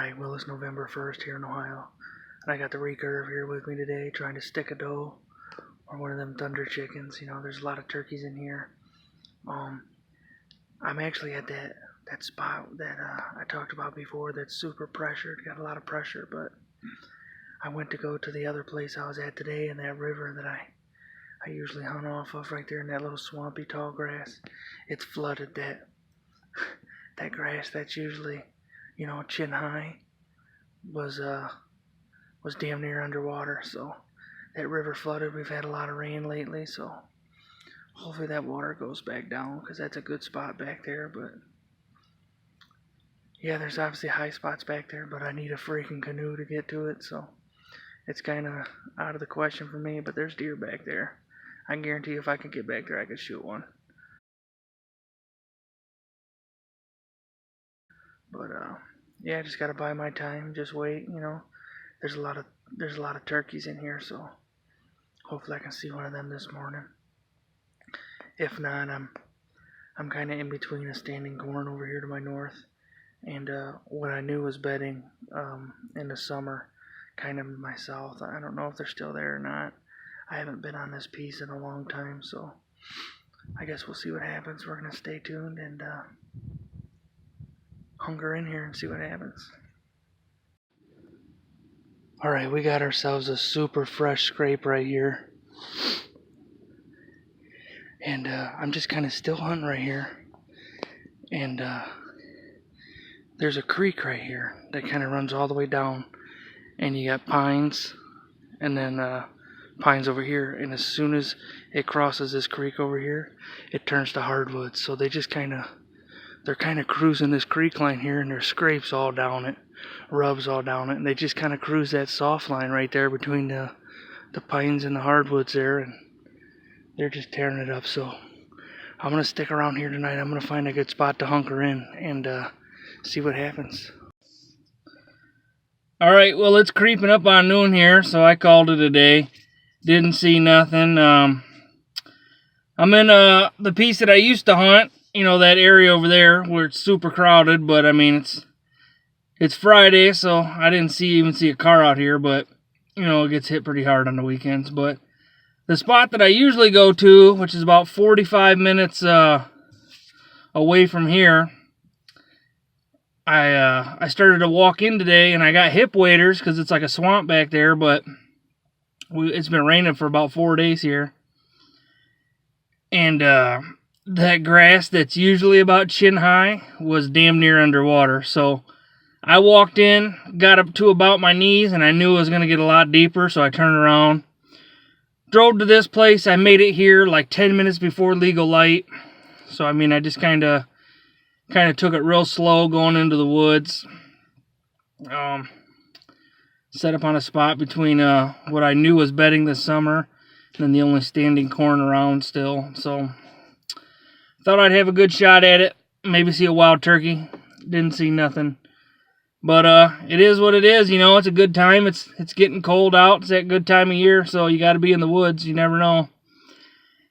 Alright, well, it's November 1st here in Ohio, and I got the recurve here with me today trying to stick a doe or one of them thunder chickens. You know, there's a lot of turkeys in here. I'm actually at that spot that I talked about before that's super pressured, got a lot of pressure, but I went to go to the other place I was at today in that river that I usually hunt off of right there in that little swampy tall grass. It's flooded. That grass that's usually, you know, chin high was damn near underwater. So that river flooded. We've had a lot of rain lately, so hopefully that water goes back down because that's a good spot back there. But yeah, there's obviously high spots back there, but I need a freaking canoe to get to it, so it's kind of out of the question for me. But there's deer back there. I can guarantee you if I could get back there, I could shoot one. But yeah, I just gotta buy my time, just wait. You know, there's a lot of turkeys in here, so hopefully I can see one of them this morning. If not, I'm kind of in between a standing corn over here to my north and what I knew was bedding in the summer, kind of in my south. I don't know if they're still there or not. I haven't been on this piece in a long time, so I guess we'll see what happens. We're gonna stay tuned and hunger in here and see what happens. Alright, we got ourselves a super fresh scrape right here. And I'm just kind of still hunting right here. And there's a creek right here that kind of runs all the way down. And you got pines and then pines over here. And as soon as it crosses this creek over here, it turns to hardwoods. So they're kind of cruising this creek line here, and there's scrapes all down it, rubs all down it, and they just kind of cruise that soft line right there between the pines and the hardwoods there, and they're just tearing it up. So I'm gonna stick around here tonight. I'm gonna find a good spot to hunker in and see what happens. Alright, well, it's creeping up on noon here, so I called it a day. Didn't see nothing. I'm in the piece that I used to hunt. You know, that area over there where it's super crowded, but I mean, it's Friday, so I didn't even see a car out here, but you know, it gets hit pretty hard on the weekends. But the spot that I usually go to, which is about 45 minutes away from here, I started to walk in today, and I got hip waders because it's like a swamp back there, but it's been raining for about 4 days here. And that grass that's usually about chin high was damn near underwater. So I walked in, got up to about my knees, and I knew it was going to get a lot deeper, so I turned around. Drove to this place. I made it here like 10 minutes before legal light. So I mean, I just kind of took it real slow going into the woods. Set up on a spot between what I knew was bedding this summer and then the only standing corn around still. So thought I'd have a good shot at it. Maybe see a wild turkey. Didn't see nothing. But it is what it is, you know. It's a good time. It's getting cold out. It's that good time of year, so you got to be in the woods. You never know.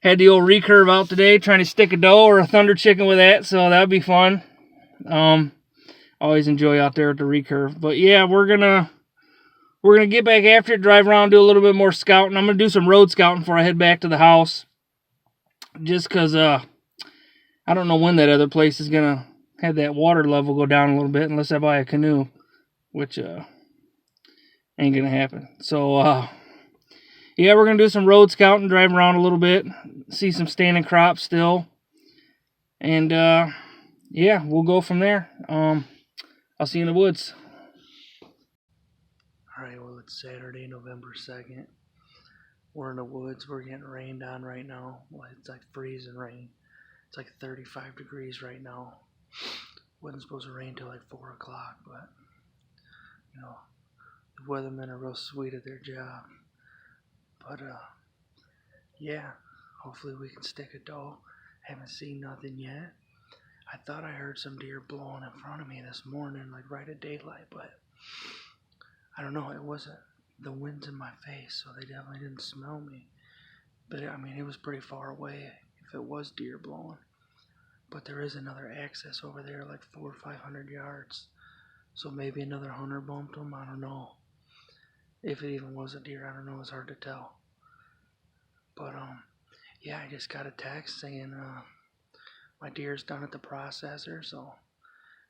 Had the old recurve out today, trying to stick a doe or a thunder chicken with that, so that would be fun. Always enjoy out there at the recurve. But yeah, we're gonna get back after it, drive around, do a little bit more scouting. I'm gonna do some road scouting before I head back to the house, just because I don't know when that other place is gonna have that water level go down a little bit unless I buy a canoe, which ain't gonna happen. So yeah, we're gonna do some road scouting, drive around a little bit, see some standing crops still, and yeah, we'll go from there. I'll see you in the woods. Alright, well, it's Saturday, November 2nd. We're in the woods. We're getting rained on right now. Well, it's like freezing rain. It's like 35 degrees right now. Wasn't supposed to rain till like 4 o'clock, but you know, the weathermen are real sweet at their job. But yeah, hopefully we can stick a doe. Haven't seen nothing yet. I thought I heard some deer blowing in front of me this morning, like right at daylight, but I don't know. It wasn't, the wind's in my face, so they definitely didn't smell me. But I mean, it was pretty far away if it was deer blowing. But there is another access over there, like 400 or 500 yards. So maybe another hunter bumped him. I don't know. If it even was a deer, I don't know. It's hard to tell. But yeah, I just got a text saying my deer's done at the processor, so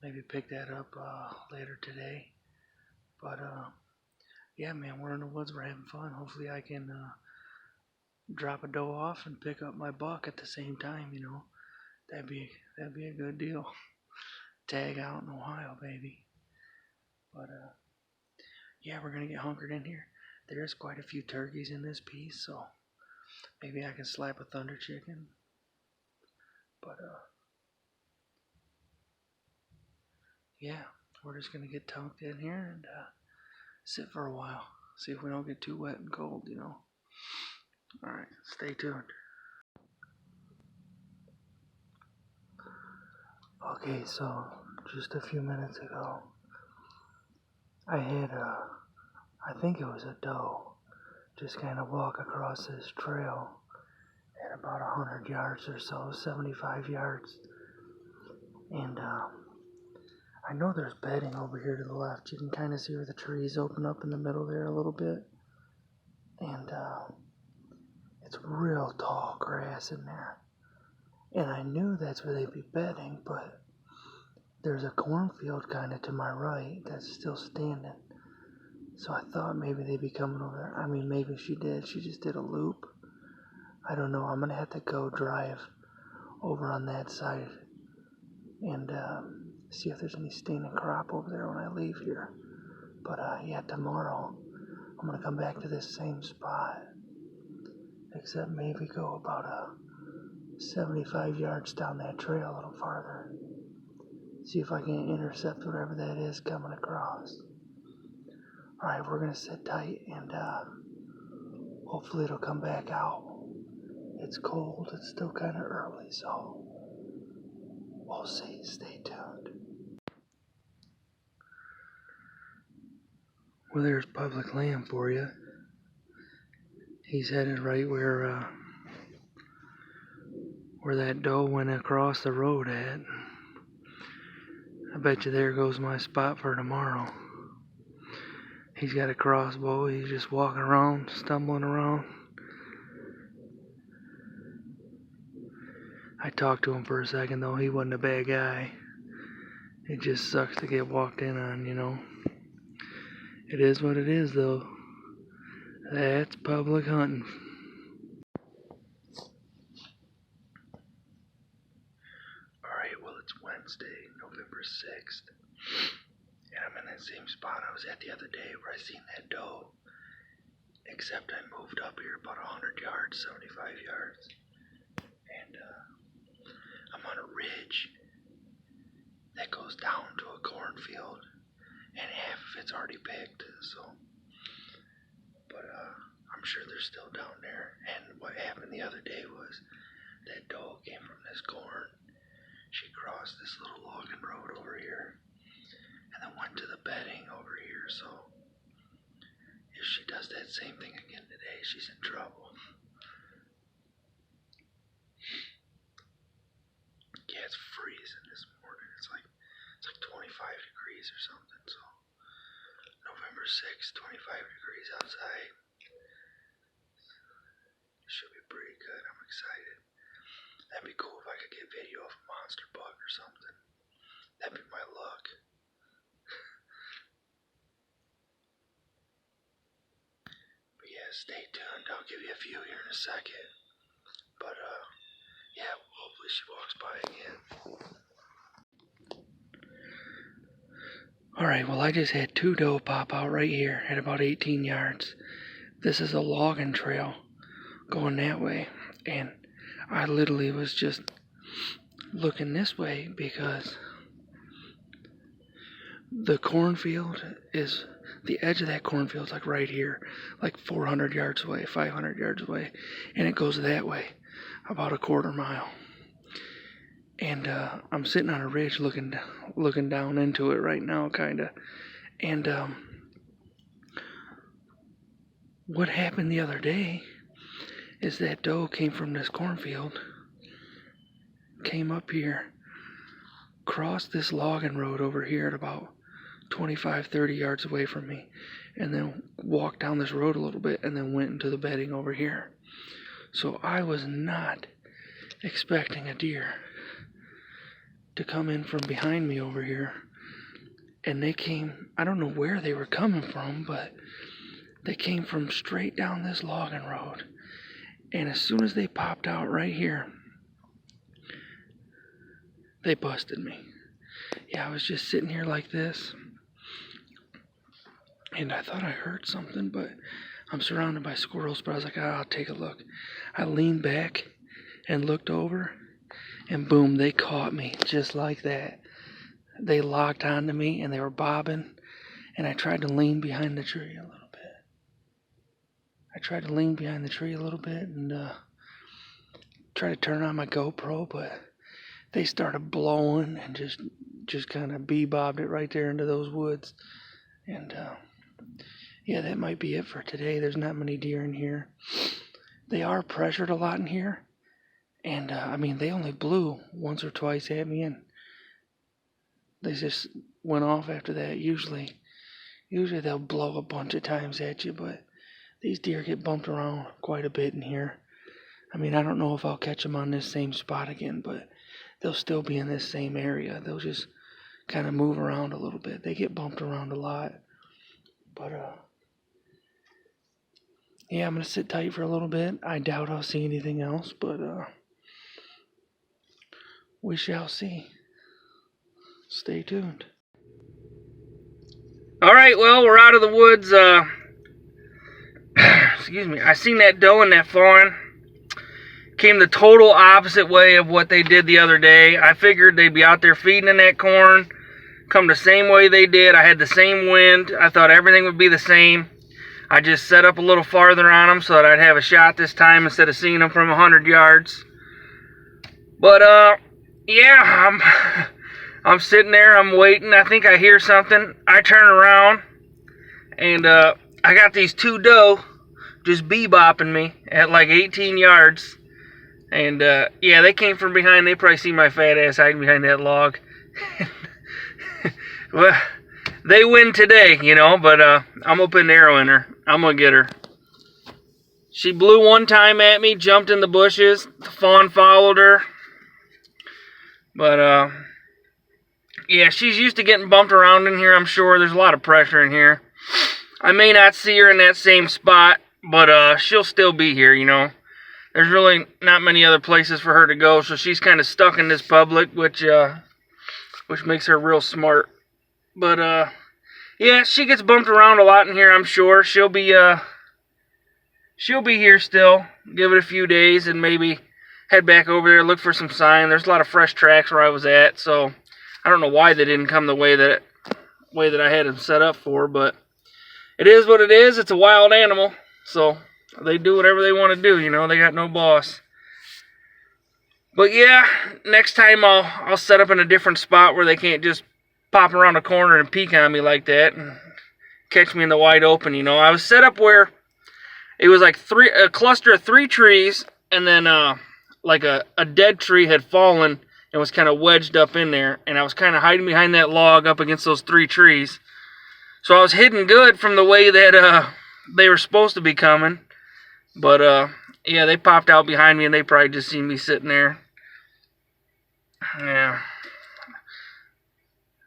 maybe pick that up later today. But yeah, man, we're in the woods. We're having fun. Hopefully, I can drop a doe off and pick up my buck at the same time. You know, that'd be a good deal. Tag out in Ohio, baby. But yeah, we're gonna get hunkered in here. There's quite a few turkeys in this piece, so maybe I can slap a thunder chicken. But yeah, we're just gonna get tucked in here and sit for a while. See if we don't get too wet and cold, you know. Alright, stay tuned. Okay, so just a few minutes ago, I had I think it was a doe, just kind of walk across this trail at about 100 yards or so, 75 yards. And I know there's bedding over here to the left. You can kind of see where the trees open up in the middle there a little bit. And it's real tall grass in there. And I knew that's where they'd be bedding, but there's a cornfield kind of to my right that's still standing. So I thought maybe they'd be coming over there. I mean, maybe she did. She just did a loop. I don't know. I'm going to have to go drive over on that side and see if there's any standing crop over there when I leave here. But yeah, tomorrow I'm going to come back to this same spot, except maybe go about 75 yards down that trail a little farther. See if I can intercept whatever that is coming across. Alright, we're going to sit tight and hopefully it'll come back out. It's cold, it's still kind of early, so we'll see. Stay tuned. Well, there's public land for you. He's headed right where that doe went across the road at. I bet you there goes my spot for tomorrow. He's got a crossbow. He's just walking around, stumbling around. I talked to him for a second, though. He wasn't a bad guy. It just sucks to get walked in on, you know. It is what it is, though. That's public hunting. Alright, well, it's Wednesday, November 6th. And I'm in that same spot I was at the other day where I seen that doe. Except I moved up here about 100 yards, 75 yards. And I'm on a ridge that goes down to a cornfield. And half of it's already picked, so. But I'm sure they're still down there. And what happened the other day was that doe came from this corn. She crossed this little logging road over here and then went to the bedding over here. So if she does that same thing again today, she's in trouble. Yeah, it's freezing this morning. It's like 25 degrees or something. So November 6th, 25 degrees outside. Should be pretty good. I'm excited. That'd be cool if I could get video of a monster buck or something. That'd be my luck. But yeah, stay tuned. I'll give you a few here in a second. But yeah, hopefully she walks by again. Alright, well, I just had two doe pop out right here at about 18 yards. This is a logging trail going that way, and I literally was just looking this way because the cornfield is, the edge of that cornfield is like right here, like 400 yards away, 500 yards away, and it goes that way about a quarter mile. And I'm sitting on a ridge looking down into it right now, kinda. And what happened the other day is that doe came from this cornfield, came up here, crossed this logging road over here at about 25, 30 yards away from me, and then walked down this road a little bit, and then went into the bedding over here. So I was not expecting a deer to come in from behind me over here. And they came, I don't know where they were coming from, but they came from straight down this logging road. And as soon as they popped out right here, they busted me. Yeah, I was just sitting here like this, and I thought I heard something, but I'm surrounded by squirrels, but I was like, I'll take a look. I leaned back and looked over, and boom, they caught me just like that. They locked onto me, and they were bobbing, and I tried to lean behind the tree a little bit. And try to turn on my GoPro, but they started blowing and just kind of bebobbed it right there into those woods. And yeah, that might be it for today. There's not many deer in here. They are pressured a lot in here, and I mean, they only blew once or twice at me, and they just went off after that. Usually they'll blow a bunch of times at you, but these deer get bumped around quite a bit in here. I mean, I don't know if I'll catch them on this same spot again, but they'll still be in this same area. They'll just kind of move around a little bit. They get bumped around a lot. But, yeah, I'm going to sit tight for a little bit. I doubt I'll see anything else, but we shall see. Stay tuned. All right, well, we're out of the woods. Excuse me. I seen that doe and that fawn. Came the total opposite way of what they did the other day. I figured they'd be out there feeding in that corn. Come the same way they did. I had the same wind. I thought everything would be the same. I just set up a little farther on them so that I'd have a shot this time instead of seeing them from 100 yards. But, yeah, I'm sitting there. I'm waiting. I think I hear something. I turn around, and I got these two doe just bebopping me at like 18 yards. And, yeah, they came from behind. They probably see my fat ass hiding behind that log. Well, they win today, you know, but I'm going to put an arrow in her. I'm going to get her. She blew one time at me, jumped in the bushes. The fawn followed her. But, yeah, she's used to getting bumped around in here, I'm sure. There's a lot of pressure in here. I may not see her in that same spot, but she'll still be here, you know. There's really not many other places for her to go, so she's kind of stuck in this public, which makes her real smart. But, yeah, she gets bumped around a lot in here, I'm sure. She'll be here still. Give it a few days and maybe head back over there, look for some sign. There's a lot of fresh tracks where I was at, so I don't know why they didn't come the way that I had them set up for, but it is what it is. It's a wild animal, so they do whatever they want to do, you know. They got no boss. But yeah, next time I'll set up in a different spot where they can't just pop around a corner and peek on me like that and catch me in the wide open, you know. I was set up where it was like a cluster of 3 trees, and then like a dead tree had fallen and was kind of wedged up in there, and I was kind of hiding behind that log up against those 3 trees. So I was hidden good from the way that they were supposed to be coming. But, yeah, they popped out behind me, and they probably just seen me sitting there. Yeah.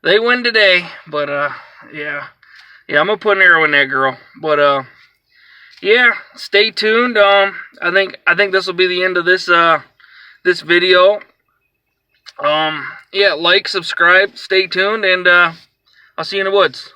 They win today, but, yeah. Yeah, I'm going to put an arrow in that girl. But, yeah, stay tuned. I think this will be the end of this, this video. Yeah, like, subscribe, stay tuned, and, I'll see you in the woods.